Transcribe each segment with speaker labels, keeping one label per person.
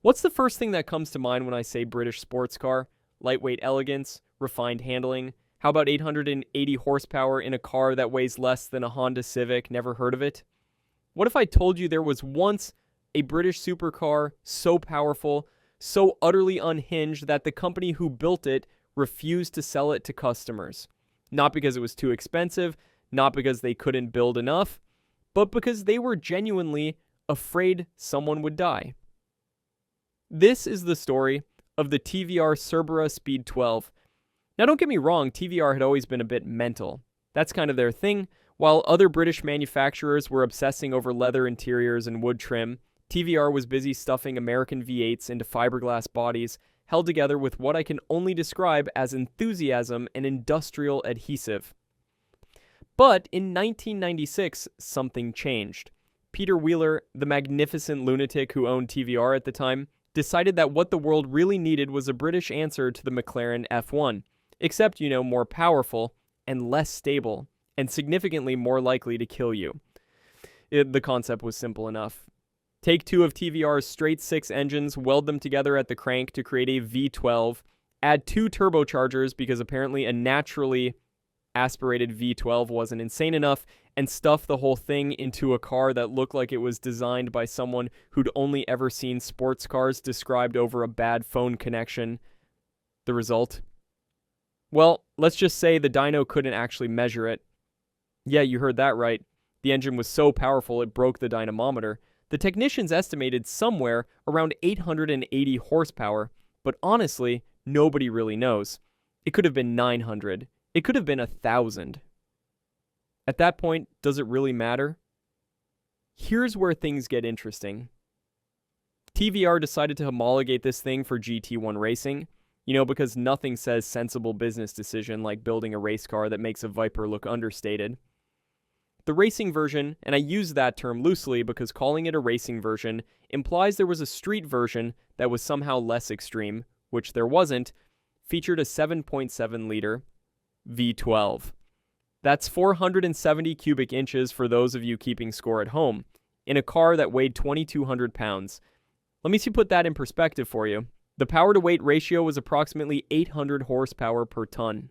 Speaker 1: What's the first thing that comes to mind when I say British sports car? Lightweight elegance, refined handling. How about 880 horsepower in a car that weighs less than a Honda Civic? Never heard of it? What if I told you there was once a British supercar so powerful, so utterly unhinged that the company who built it refused to sell it to customers? Not because it was too expensive, not because they couldn't build enough, but because they were genuinely afraid someone would die. This is the story of the TVR Cerbera Speed 12. Now don't get me wrong, TVR had always been a bit mental. That's kind of their thing. While other British manufacturers were obsessing over leather interiors and wood trim, TVR was busy stuffing American V8s into fiberglass bodies, held together with what I can only describe as enthusiasm and industrial adhesive. But in 1996, something changed. Peter Wheeler, the magnificent lunatic who owned TVR at the time, decided that what the world really needed was a British answer to the McLaren F1, except, more powerful and less stable, and significantly more likely to kill you. The concept was simple enough. Take two of TVR's straight six engines, weld them together at the crank to create a V12, add two turbochargers because apparently a naturally aspirated V12 wasn't insane enough, and stuff the whole thing into a car that looked like it was designed by someone who'd only ever seen sports cars described over a bad phone connection. The result? Well, let's just say the dyno couldn't actually measure it. Yeah, you heard that right. The engine was so powerful it broke the dynamometer. The technicians estimated somewhere around 880 horsepower, but honestly, nobody really knows. It could have been 900. It could have been 1,000. At that point, does it really matter? Here's where things get interesting. TVR decided to homologate this thing for GT1 racing, because nothing says sensible business decision like building a race car that makes a Viper look understated. The racing version, and I use that term loosely because calling it a racing version implies there was a street version that was somehow less extreme, which there wasn't, featured a 7.7-liter V12. That's 470 cubic inches for those of you keeping score at home, in a car that weighed 2,200 pounds. Let me put that in perspective for you. The power-to-weight ratio was approximately 800 horsepower per ton.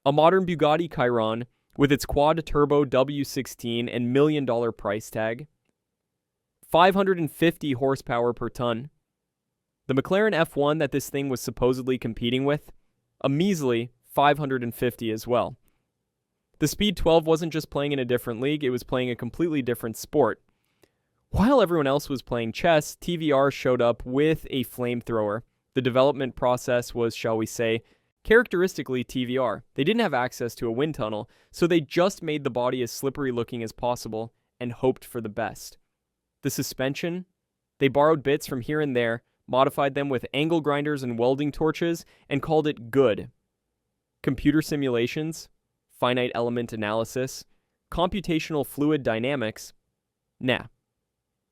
Speaker 1: A modern Bugatti Chiron, with its quad-turbo W16 and $1 million price tag, 550 horsepower per ton. The McLaren F1 that this thing was supposedly competing with, a measly 550 as well. The Speed 12 wasn't just playing in a different league, it was playing a completely different sport. While everyone else was playing chess, TVR showed up with a flamethrower. The development process was, shall we say, characteristically TVR. They didn't have access to a wind tunnel, so they just made the body as slippery looking as possible and hoped for the best. The suspension? They borrowed bits from here and there, modified them with angle grinders and welding torches, and called it good. Computer simulations? Finite element analysis, computational fluid dynamics? Nah.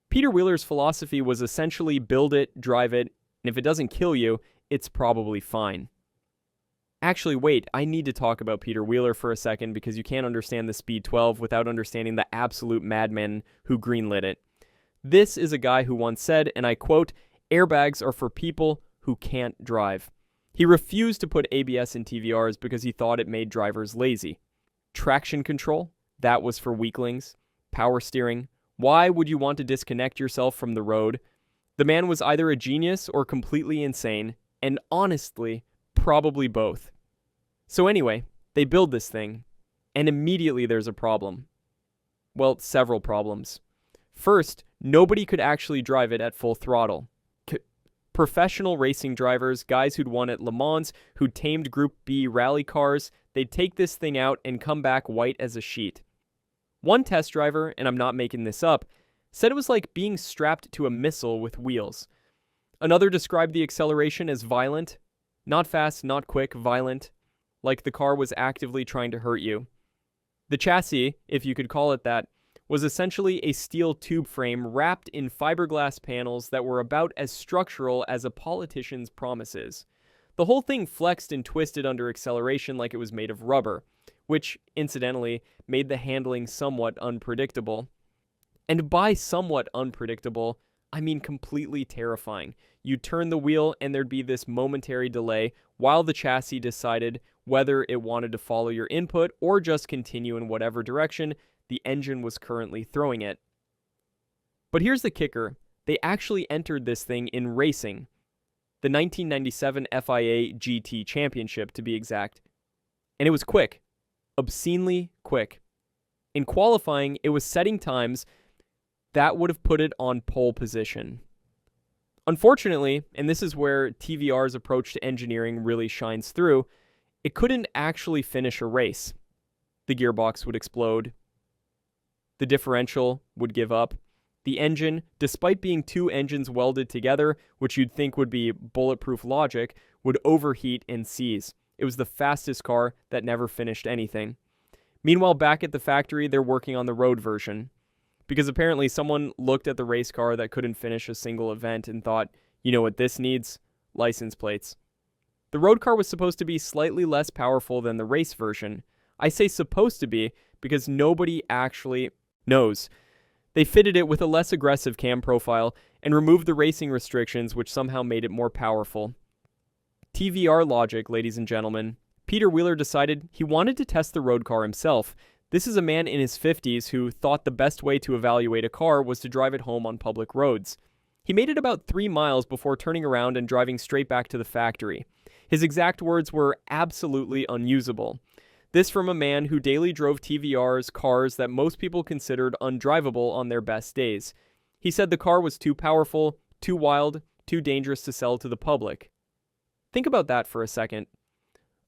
Speaker 1: Peter Wheeler's philosophy was essentially build it, drive it, and if it doesn't kill you, it's probably fine. Actually, wait, I need to talk about Peter Wheeler for a second because you can't understand the Speed 12 without understanding the absolute madman who greenlit it. This is a guy who once said, and I quote, "Airbags are for people who can't drive." He refused to put ABS in TVRs because he thought it made drivers lazy. Traction control? That was for weaklings. Power steering? Why would you want to disconnect yourself from the road? The man was either a genius or completely insane, and honestly, probably both. So anyway, they build this thing, and immediately there's a problem. Well, several problems. First, nobody could actually drive it at full throttle. Professional racing drivers, guys who'd won at Le Mans, who'd tamed Group B rally cars, they'd take this thing out and come back white as a sheet. One test driver, and I'm not making this up, said it was like being strapped to a missile with wheels. Another described the acceleration as violent. Not fast, not quick, violent. Like the car was actively trying to hurt you. The chassis, if you could call it that, was essentially a steel tube frame wrapped in fiberglass panels that were about as structural as a politician's promises. The whole thing flexed and twisted under acceleration like it was made of rubber, which, incidentally, made the handling somewhat unpredictable. And by somewhat unpredictable, I mean, completely terrifying. You'd turn the wheel and there'd be this momentary delay while the chassis decided whether it wanted to follow your input or just continue in whatever direction the engine was currently throwing it. But here's the kicker. They actually entered this thing in racing. The 1997 FIA GT Championship, to be exact. And it was quick. Obscenely quick. In qualifying, it was setting times that would have put it on pole position. Unfortunately, and this is where TVR's approach to engineering really shines through, it couldn't actually finish a race. The gearbox would explode. The differential would give up. The engine, despite being two engines welded together, which you'd think would be bulletproof logic, would overheat and seize. It was the fastest car that never finished anything. Meanwhile, back at the factory, they're working on the road version. Because apparently someone looked at the race car that couldn't finish a single event and thought, you know what this needs? License plates. The road car was supposed to be slightly less powerful than the race version. I say supposed to be because nobody actually knows. They fitted it with a less aggressive cam profile and removed the racing restrictions, which somehow made it more powerful. TVR logic, ladies and gentlemen. Peter Wheeler decided he wanted to test the road car himself. This is a man in his 50s who thought the best way to evaluate a car was to drive it home on public roads. He made it about 3 miles before turning around and driving straight back to the factory. His exact words were absolutely unusable. This from a man who daily drove TVR's cars that most people considered undrivable on their best days. He said the car was too powerful, too wild, too dangerous to sell to the public. Think about that for a second.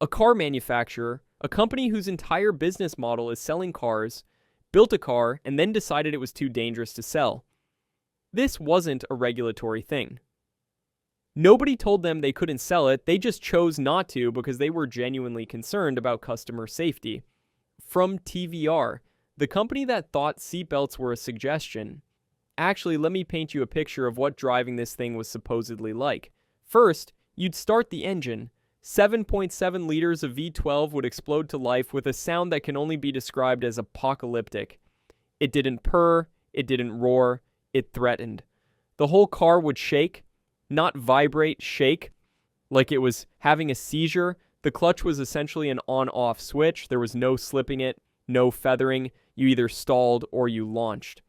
Speaker 1: A car manufacturer, a company whose entire business model is selling cars, built a car and then decided it was too dangerous to sell. This wasn't a regulatory thing. Nobody told them they couldn't sell it, they just chose not to because they were genuinely concerned about customer safety. From TVR, the company that thought seatbelts were a suggestion. Actually, let me paint you a picture of what driving this thing was supposedly like. First, you'd start the engine. 7.7 liters of V12 would explode to life with a sound that can only be described as apocalyptic. It didn't purr, it didn't roar, it threatened. The whole car would shake, not vibrate, shake, like it was having a seizure. The clutch was essentially an on-off switch. There was no slipping it, no feathering. You either stalled or you launched.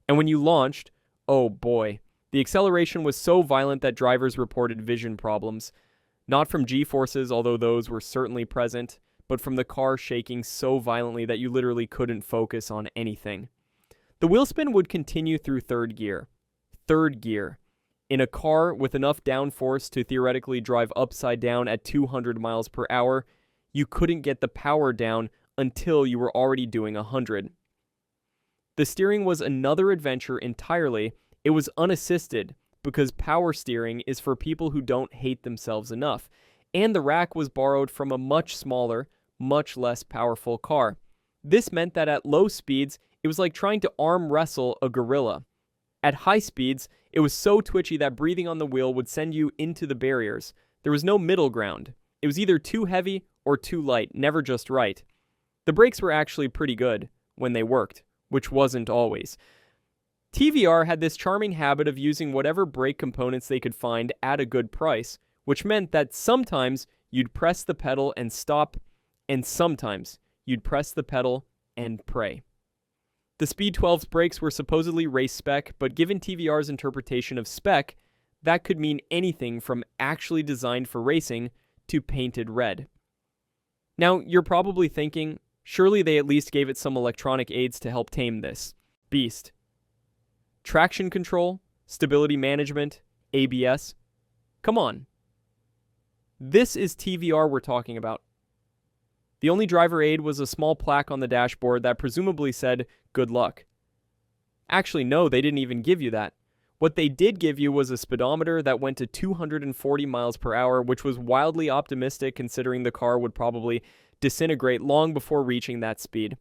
Speaker 1: And when you launched, oh boy, the acceleration was so violent that drivers reported vision problems. Not from G-forces, although those were certainly present, but from the car shaking so violently that you literally couldn't focus on anything. The wheel spin would continue through third gear. Third gear. In a car with enough downforce to theoretically drive upside down at 200 miles per hour, you couldn't get the power down until you were already doing 100. The steering was another adventure entirely. It was unassisted, because power steering is for people who don't hate themselves enough, and the rack was borrowed from a much smaller, much less powerful car. This meant that at low speeds, it was like trying to arm wrestle a gorilla. At high speeds, it was so twitchy that breathing on the wheel would send you into the barriers. There was no middle ground. It was either too heavy or too light, never just right. The brakes were actually pretty good when they worked, which wasn't always. TVR had this charming habit of using whatever brake components they could find at a good price, which meant that sometimes you'd press the pedal and stop, and sometimes you'd press the pedal and pray. The Speed 12's brakes were supposedly race spec, but given TVR's interpretation of spec, that could mean anything from actually designed for racing to painted red. Now, you're probably thinking, surely they at least gave it some electronic aids to help tame this beast. Traction control, stability management, ABS. Come on. This is TVR we're talking about. The only driver aid was a small plaque on the dashboard that presumably said, "Good luck." Actually, no, they didn't even give you that. What they did give you was a speedometer that went to 240 miles per hour, which was wildly optimistic considering the car would probably disintegrate long before reaching that speed.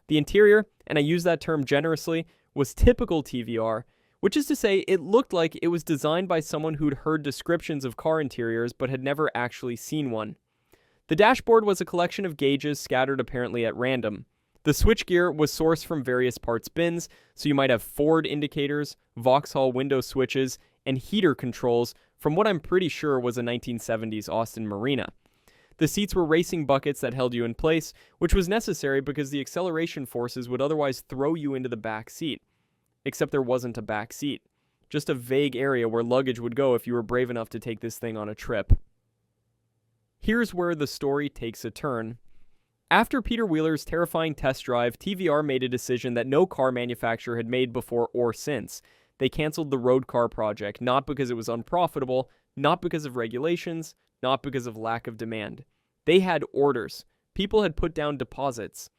Speaker 1: The interior, and I use that term generously, was typical TVR, which is to say it looked like it was designed by someone who'd heard descriptions of car interiors but had never actually seen one. The dashboard was a collection of gauges scattered apparently at random. The switchgear was sourced from various parts bins, so you might have Ford indicators, Vauxhall window switches, and heater controls from what I'm pretty sure was a 1970s Austin Marina. The seats were racing buckets that held you in place, which was necessary because the acceleration forces would otherwise throw you into the back seat. Except there wasn't a back seat. Just a vague area where luggage would go if you were brave enough to take this thing on a trip. Here's where the story takes a turn. After Peter Wheeler's terrifying test drive, TVR made a decision that no car manufacturer had made before or since. They canceled the road car project, not because it was unprofitable, not because of regulations, not because of lack of demand. They had orders. People had put down deposits.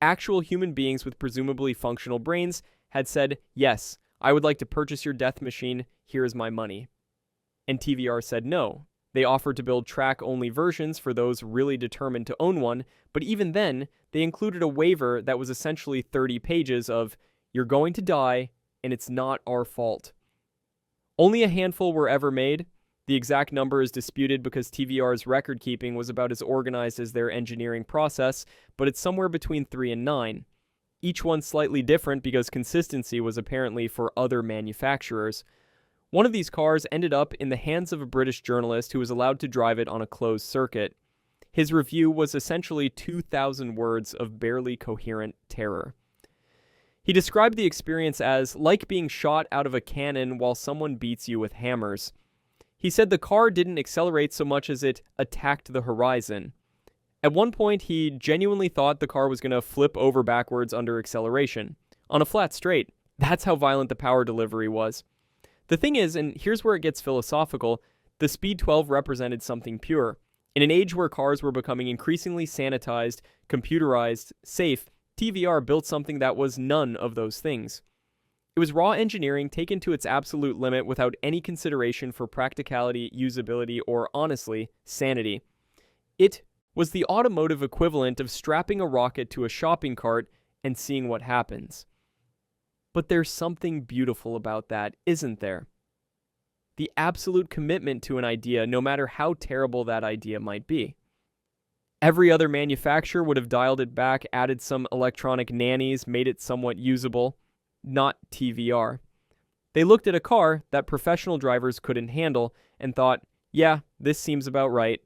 Speaker 1: Actual human beings with presumably functional brains had said, "Yes, I would like to purchase your death machine. Here is my money." And TVR said no. They offered to build track-only versions for those really determined to own one, but even then, they included a waiver that was essentially 30 pages of, "You're going to die, and it's not our fault." Only a handful were ever made. The exact number is disputed because TVR's record keeping was about as organized as their engineering process, but it's somewhere between 3 and 9. Each one slightly different because consistency was apparently for other manufacturers. One of these cars ended up in the hands of a British journalist who was allowed to drive it on a closed circuit. His review was essentially 2,000 words of barely coherent terror. He described the experience as like being shot out of a cannon while someone beats you with hammers. He said the car didn't accelerate so much as it attacked the horizon. At one point, he genuinely thought the car was going to flip over backwards under acceleration. On a flat straight. That's how violent the power delivery was. The thing is, and here's where it gets philosophical, the Speed 12 represented something pure. In an age where cars were becoming increasingly sanitized, computerized, safe, TVR built something that was none of those things. It was raw engineering taken to its absolute limit without any consideration for practicality, usability, or, honestly, sanity. It was the automotive equivalent of strapping a rocket to a shopping cart and seeing what happens. But there's something beautiful about that, isn't there? The absolute commitment to an idea, no matter how terrible that idea might be. Every other manufacturer would have dialed it back, added some electronic nannies, made it somewhat usable. Not TVR. They looked at a car that professional drivers couldn't handle and thought, yeah, this seems about right.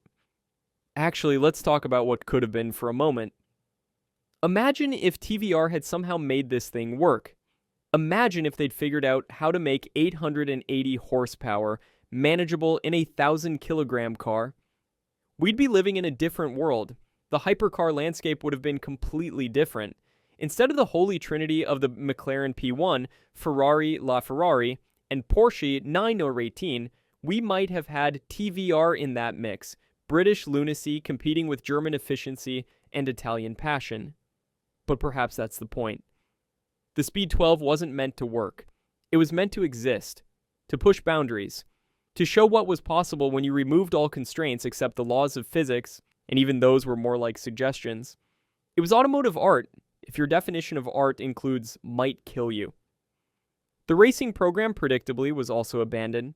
Speaker 1: Actually, let's talk about what could have been for a moment. Imagine if TVR had somehow made this thing work. Imagine if they'd figured out how to make 880 horsepower manageable in a 1,000-kilogram car. We'd be living in a different world. The hypercar landscape would have been completely different. Instead of the holy trinity of the McLaren P1, Ferrari LaFerrari, and Porsche 918, we might have had TVR in that mix, British lunacy competing with German efficiency and Italian passion. But perhaps that's the point. The Speed 12 wasn't meant to work. It was meant to exist, to push boundaries, to show what was possible when you removed all constraints except the laws of physics, and even those were more like suggestions. It was automotive art, if your definition of art includes might kill you. The racing program, predictably, was also abandoned.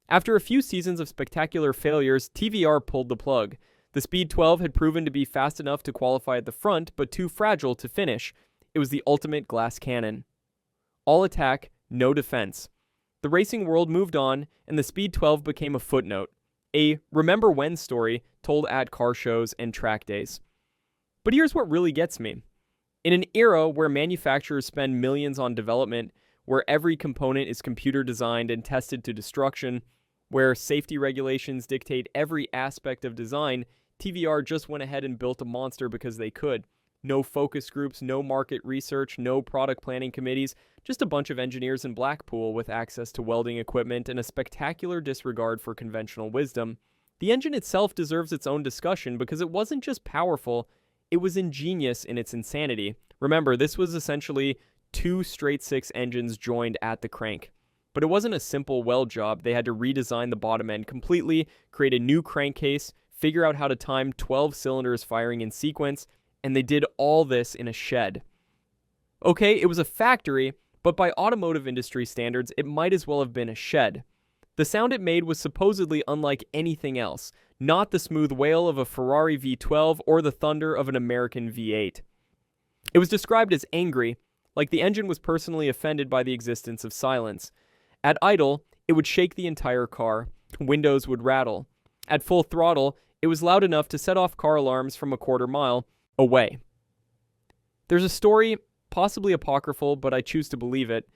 Speaker 1: After a few seasons of spectacular failures, TVR pulled the plug. The Speed 12 had proven to be fast enough to qualify at the front, but too fragile to finish. It was the ultimate glass cannon. All attack, no defense. The racing world moved on, and the Speed 12 became a footnote. A remember when story told at car shows and track days. But here's what really gets me. In an era where manufacturers spend millions on development, where every component is computer designed and tested to destruction, where safety regulations dictate every aspect of design, TVR just went ahead and built a monster because they could. No focus groups, no market research, no product planning committees, just a bunch of engineers in Blackpool with access to welding equipment and a spectacular disregard for conventional wisdom. The engine itself deserves its own discussion because it wasn't just powerful, it was ingenious in its insanity. Remember, this was essentially 2 straight-six engines joined at the crank. But it wasn't a simple weld job. They had to redesign the bottom end completely, create a new crankcase, figure out how to time 12 cylinders firing in sequence, and they did all this in a shed. Okay, it was a factory, but by automotive industry standards, it might as well have been a shed. The sound it made was supposedly unlike anything else, not the smooth wail of a Ferrari V12 or the thunder of an American V8. It was described as angry, like the engine was personally offended by the existence of silence. At idle, it would shake the entire car. Windows would rattle. At full throttle, it was loud enough to set off car alarms from a quarter mile away. There's a story, possibly apocryphal, but I choose to believe it,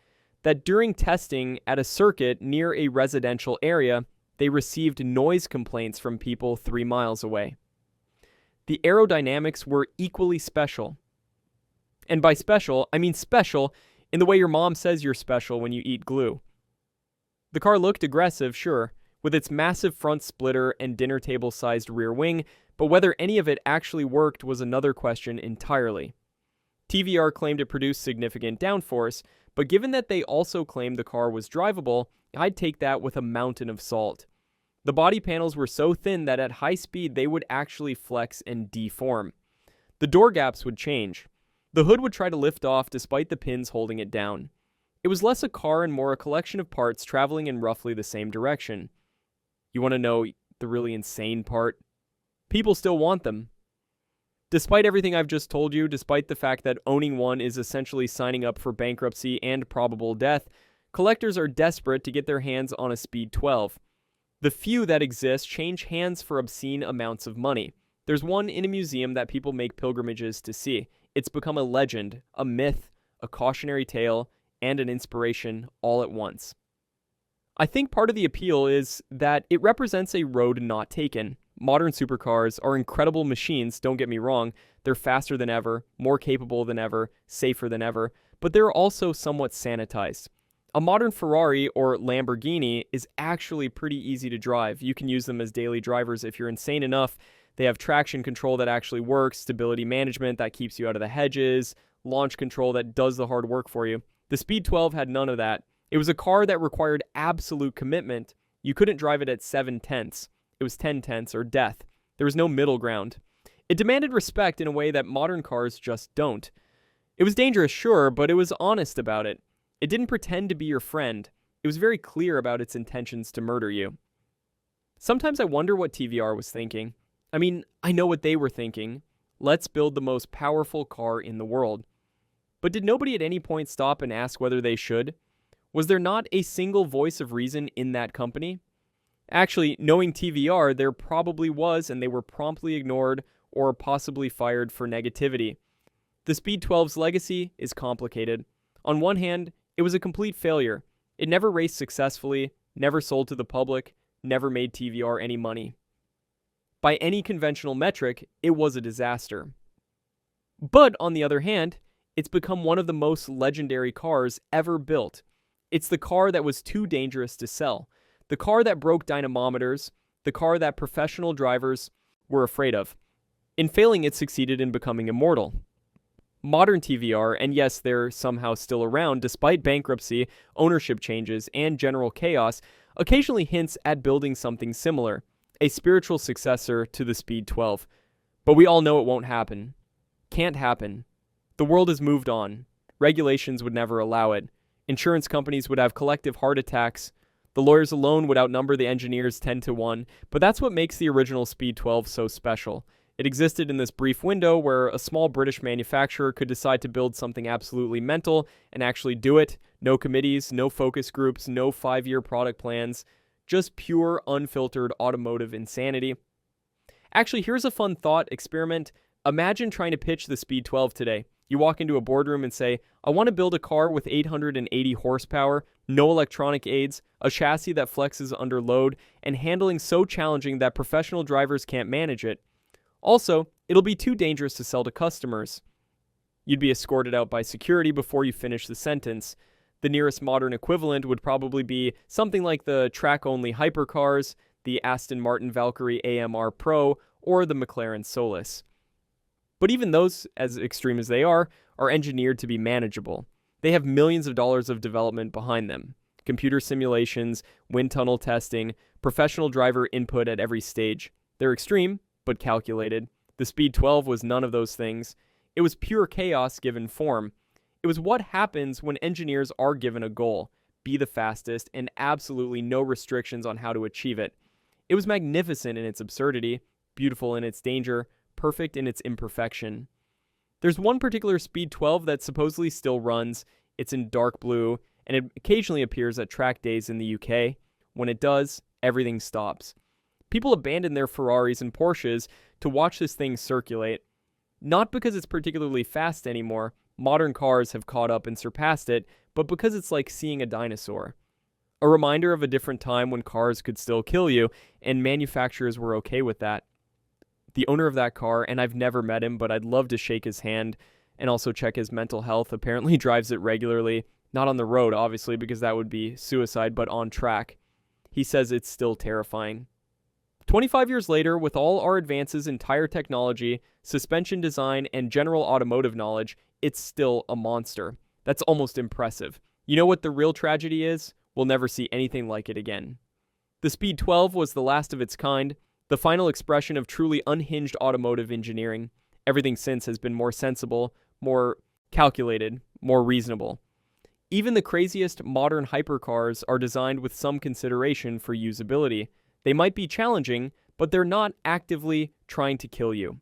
Speaker 1: that during testing at a circuit near a residential area, they received noise complaints from people 3 miles away. The aerodynamics were equally special. And by special, I mean special in the way your mom says you're special when you eat glue. The car looked aggressive, sure, with its massive front splitter and dinner table-sized rear wing, but whether any of it actually worked was another question entirely. TVR claimed it produced significant downforce, but given that they also claimed the car was drivable, I'd take that with a mountain of salt. The body panels were so thin that at high speed they would actually flex and deform. The door gaps would change. The hood would try to lift off despite the pins holding it down. It was less a car and more a collection of parts traveling in roughly the same direction. You want to know the really insane part? People still want them. Despite everything I've just told you, despite the fact that owning one is essentially signing up for bankruptcy and probable death, collectors are desperate to get their hands on a Speed 12. The few that exist change hands for obscene amounts of money. There's one in a museum that people make pilgrimages to see. It's become a legend, a myth, a cautionary tale, and an inspiration all at once. I think part of the appeal is that it represents a road not taken. Modern supercars are incredible machines, don't get me wrong. They're faster than ever, more capable than ever, safer than ever, but they're also somewhat sanitized. A modern Ferrari or Lamborghini is actually pretty easy to drive. You can use them as daily drivers if you're insane enough. They have traction control that actually works, stability management that keeps you out of the hedges, launch control that does the hard work for you. The Speed 12 had none of that. It was a car that required absolute commitment. You couldn't drive it at 7/10. It was 10/10 or death. There was no middle ground. It demanded respect in a way that modern cars just don't. It was dangerous, sure, but it was honest about it. It didn't pretend to be your friend. It was very clear about its intentions to murder you. Sometimes I wonder what TVR was thinking. I mean, I know what they were thinking. Let's build the most powerful car in the world. But did nobody at any point stop and ask whether they should? Was there not a single voice of reason in that company? Actually, knowing TVR, there probably was, and they were promptly ignored or possibly fired for negativity. The Speed 12's legacy is complicated. On one hand, it was a complete failure. It never raced successfully, never sold to the public, never made TVR any money. By any conventional metric, it was a disaster. But on the other hand, it's become one of the most legendary cars ever built. It's the car that was too dangerous to sell. The car that broke dynamometers. The car that professional drivers were afraid of. In failing, it succeeded in becoming immortal. Modern TVR, and yes, they're somehow still around despite bankruptcy, ownership changes, and general chaos, occasionally hints at building something similar, a spiritual successor to the Speed 12. But we all know it won't happen. Can't happen. The world has moved on. Regulations would never allow it. Insurance companies would have collective heart attacks. The lawyers alone would outnumber the engineers 10-1, but that's what makes the original Speed 12 so special. It existed in this brief window where a small British manufacturer could decide to build something absolutely mental and actually do it. No committees, no focus groups, no 5-year product plans, just pure unfiltered automotive insanity. Actually, here's a fun thought experiment. Imagine trying to pitch the Speed 12 today. You walk into a boardroom and say, I want to build a car with 880 horsepower, no electronic aids, a chassis that flexes under load, and handling so challenging that professional drivers can't manage it. Also, it'll be too dangerous to sell to customers. You'd be escorted out by security before you finish the sentence. The nearest modern equivalent would probably be something like the track-only hypercars, the Aston Martin Valkyrie AMR Pro, or the McLaren Solus. But even those, as extreme as they are engineered to be manageable. They have millions of dollars of development behind them. Computer simulations, wind tunnel testing, professional driver input at every stage. They're extreme, but calculated. The Speed 12 was none of those things. It was pure chaos given form. It was what happens when engineers are given a goal. Be the fastest, and absolutely no restrictions on how to achieve it. It was magnificent in its absurdity, beautiful in its danger, perfect in its imperfection. There's one particular Speed 12 that supposedly still runs. It's in dark blue, and it occasionally appears at track days in the UK. When it does, everything stops. People abandon their Ferraris and Porsches to watch this thing circulate. Not because it's particularly fast anymore, modern cars have caught up and surpassed it, but because it's like seeing a dinosaur. A reminder of a different time when cars could still kill you, and manufacturers were okay with that. The owner of that car, and I've never met him, but I'd love to shake his hand and also check his mental health, apparently drives it regularly. Not on the road, obviously, because that would be suicide, but on track. He says it's still terrifying. 25 years later, with all our advances in tire technology, suspension design, and general automotive knowledge, it's still a monster. That's almost impressive. You know what the real tragedy is? We'll never see anything like it again. The Speed 12 was the last of its kind, the final expression of truly unhinged automotive engineering. Everything since has been more sensible, more calculated, more reasonable. Even the craziest modern hypercars are designed with some consideration for usability. They might be challenging, but they're not actively trying to kill you.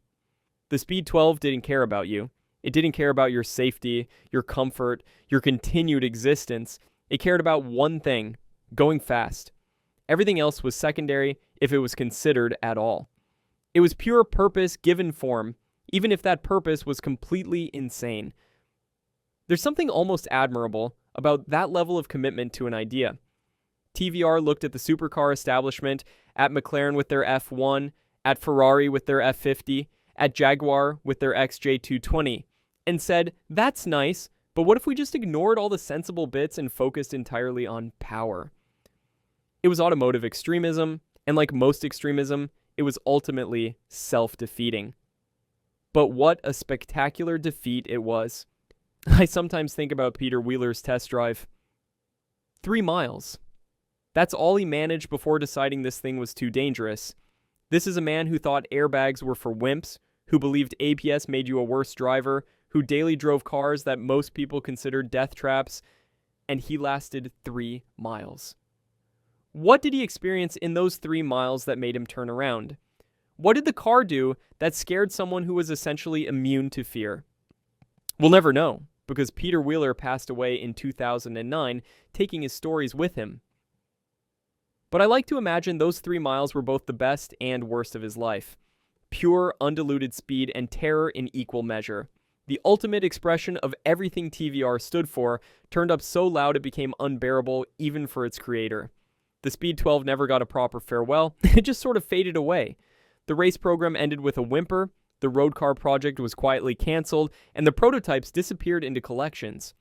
Speaker 1: The Speed 12 didn't care about you. It didn't care about your safety, your comfort, your continued existence. It cared about one thing: going fast. Everything else was secondary if it was considered at all. It was pure purpose given form, even if that purpose was completely insane. There's something almost admirable about that level of commitment to an idea. TVR looked at the supercar establishment, at McLaren with their F1, at Ferrari with their F50, at Jaguar with their XJ220, and said, "That's nice, but what if we just ignored all the sensible bits and focused entirely on power?" It was automotive extremism, and like most extremism, it was ultimately self-defeating. But what a spectacular defeat it was. I sometimes think about Peter Wheeler's test drive. 3 miles. That's all he managed before deciding this thing was too dangerous. This is a man who thought airbags were for wimps, who believed ABS made you a worse driver, who daily drove cars that most people considered death traps, and he lasted 3 miles. What did he experience in those 3 miles that made him turn around? What did the car do that scared someone who was essentially immune to fear? We'll never know, because Peter Wheeler passed away in 2009, taking his stories with him. But I like to imagine those 3 miles were both the best and worst of his life. Pure, undiluted speed and terror in equal measure. The ultimate expression of everything TVR stood for, turned up so loud it became unbearable even for its creator. The Speed 12 never got a proper farewell. It just sort of faded away. The race program ended with a whimper, the road car project was quietly cancelled, and the prototypes disappeared into collections.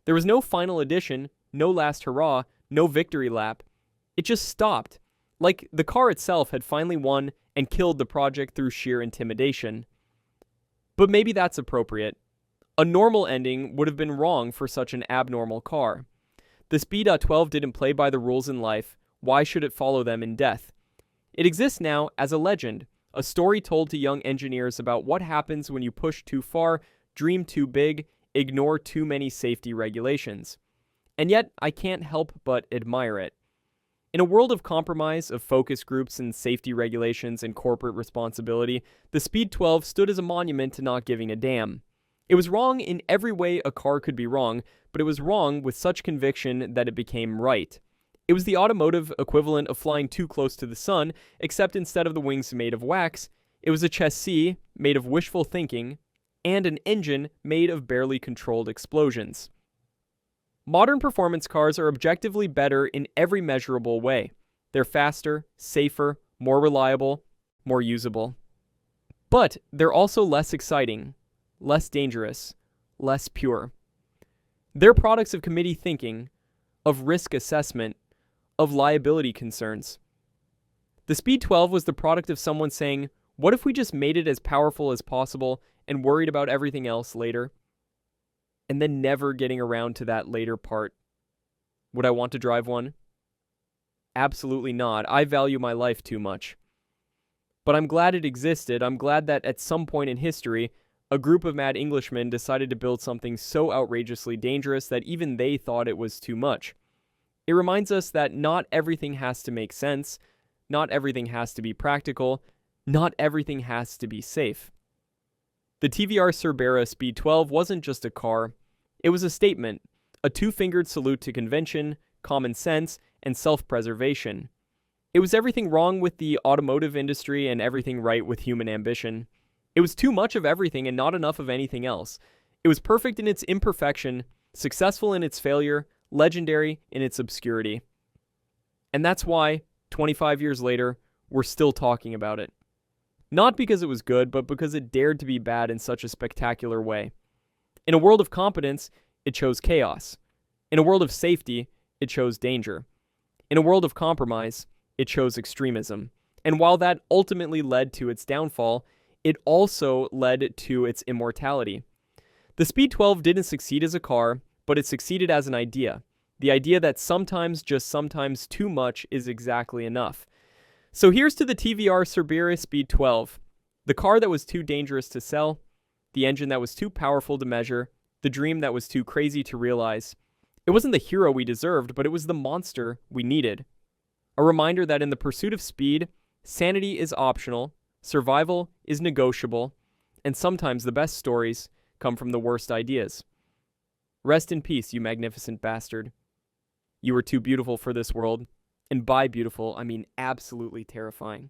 Speaker 1: There was no final edition, no last hurrah, no victory lap. It just stopped, like the car itself had finally won and killed the project through sheer intimidation. But maybe that's appropriate. A normal ending would have been wrong for such an abnormal car. The Speed 12 didn't play by the rules in life. Why should it follow them in death? It exists now as a legend, a story told to young engineers about what happens when you push too far, dream too big, ignore too many safety regulations. And yet, I can't help but admire it. In a world of compromise, of focus groups and safety regulations and corporate responsibility, the Speed 12 stood as a monument to not giving a damn. It was wrong in every way a car could be wrong, but it was wrong with such conviction that it became right. It was the automotive equivalent of flying too close to the sun, except instead of the wings made of wax, it was a chassis made of wishful thinking and an engine made of barely controlled explosions. Modern performance cars are objectively better in every measurable way. They're faster, safer, more reliable, more usable. But they're also less exciting, less dangerous, less pure. They're products of committee thinking, of risk assessment, of liability concerns. The Speed 12 was the product of someone saying, what if we just made it as powerful as possible and worried about everything else later? And then never getting around to that later part. Would I want to drive one? Absolutely not. I value my life too much. But I'm glad it existed. I'm glad that at some point in history, a group of mad Englishmen decided to build something so outrageously dangerous that even they thought it was too much. It reminds us that not everything has to make sense, not everything has to be practical, not everything has to be safe. The TVR Cerbera Speed 12 wasn't just a car, it was a statement, a two-fingered salute to convention, common sense, and self-preservation. It was everything wrong with the automotive industry and everything right with human ambition. It was too much of everything and not enough of anything else. It was perfect in its imperfection, successful in its failure, legendary in its obscurity. And that's why, 25 years later, we're still talking about it. Not because it was good, but because it dared to be bad in such a spectacular way. In a world of competence, it chose chaos. In a world of safety, it chose danger. In a world of compromise, it chose extremism. And while that ultimately led to its downfall, it also led to its immortality. The Speed 12 didn't succeed as a car, but it succeeded as an idea. The idea that sometimes, just sometimes, too much is exactly enough. So here's to the TVR Cerbera Speed 12, the car that was too dangerous to sell, the engine that was too powerful to measure, the dream that was too crazy to realize. It wasn't the hero we deserved, but it was the monster we needed. A reminder that in the pursuit of speed, sanity is optional, survival is negotiable, and sometimes the best stories come from the worst ideas. Rest in peace, you magnificent bastard. You were too beautiful for this world, and by beautiful, I mean absolutely terrifying.